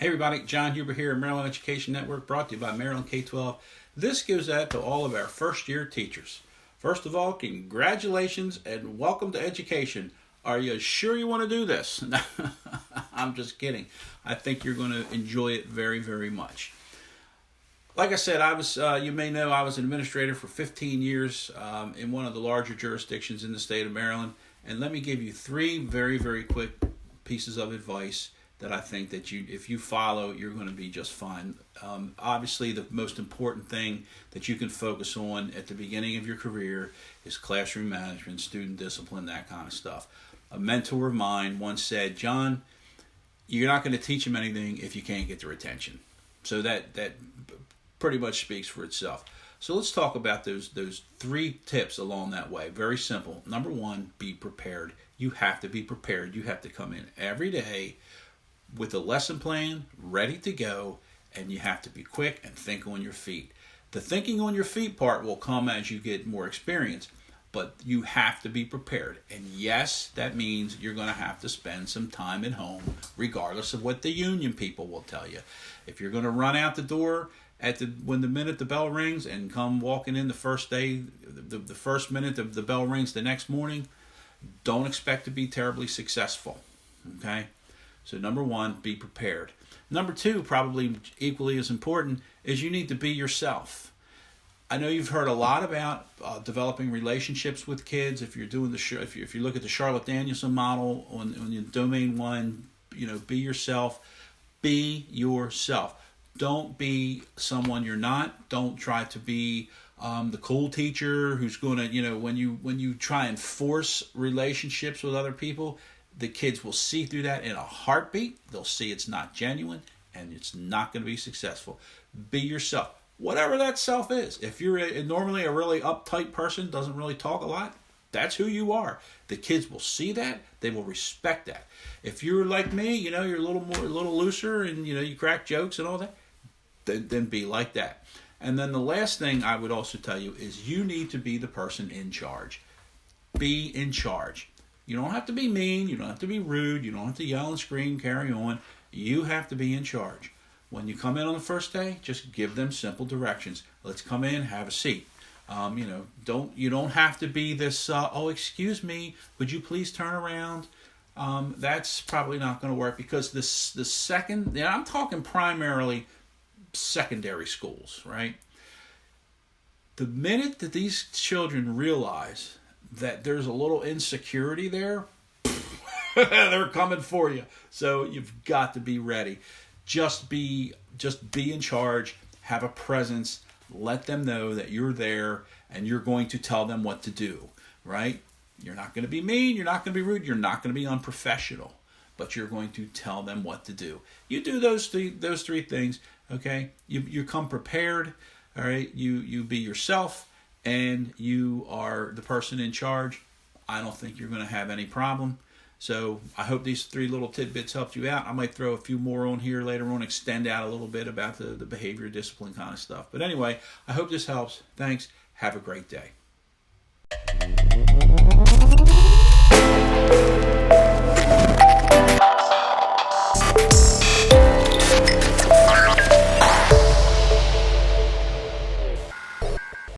Hey everybody, John Huber here, Maryland Education Network, brought to you by Maryland K-12. This goes out to all of our first year teachers. First of all, congratulations and welcome to education. Are you sure you want to do this? I'm just kidding. I think you're going to enjoy it very, very much. Like I said, you may know I was an administrator for 15 years in one of the larger jurisdictions in the state of Maryland. And let me give you three very, very quick pieces of advice that I think that if you follow, you're going to be just fine. Obviously, the most important thing that you can focus on at the beginning of your career is classroom management, student discipline, that kind of stuff. A mentor of mine once said, John, you're not going to teach them anything if you can't get their attention. So that pretty much speaks for itself. So let's talk about those three tips along that way. Very simple. Number one, be prepared. You have to be prepared. You have to come in every day with a lesson plan ready to go, and you have to be quick and think on your feet. The thinking on your feet part will come as you get more experience, but you have to be prepared. And yes, that means you're going to have to spend some time at home, regardless of what the union people will tell you. If you're going to run out the door when the minute the bell rings and come walking in the first day, the first minute the bell rings the next morning, don't expect to be terribly successful. Okay? So number one, be prepared. Number two, probably equally as important, is you need to be yourself. I know you've heard a lot about developing relationships with kids. If you're doing if you look at the Charlotte Danielson model on your domain one, be yourself. Be yourself. Don't be someone you're not. Don't try to be the cool teacher who's going to, when you try and force relationships with other people, the kids will see through that in a heartbeat. They'll see it's not genuine, and it's not going to be successful. Be yourself, whatever that self is. If you're normally a really uptight person, doesn't really talk a lot, that's who you are. The kids will see that. They will respect that. If you're like me, you're a little looser, and you crack jokes and all that, then be like that. And then the last thing I would also tell you is you need to be the person in charge. Be in charge. You don't have to be mean. You don't have to be rude. You don't have to yell and scream, carry on. You have to be in charge. When you come in on the first day, just give them simple directions. Let's come in, have a seat. You don't have to be this, excuse me, would you please turn around? That's probably not going to work, because the second, I'm talking primarily secondary schools, right? The minute that these children realize that there's a little insecurity there, they're coming for you. So you've got to be ready. Just be in charge, have a presence, let them know that you're there and you're going to tell them what to do, right? You're not going to be mean, you're not going to be rude, you're not going to be unprofessional, but you're going to tell them what to do. You do those three things, okay? You come prepared, all right? You be yourself, and you are the person in charge. I don't think you're going to have any problem. So I hope these three little tidbits helped you out. I might throw a few more on here later on, extend out a little bit about the behavior discipline kind of stuff. But anyway, I hope this helps. Thanks. Have a great day.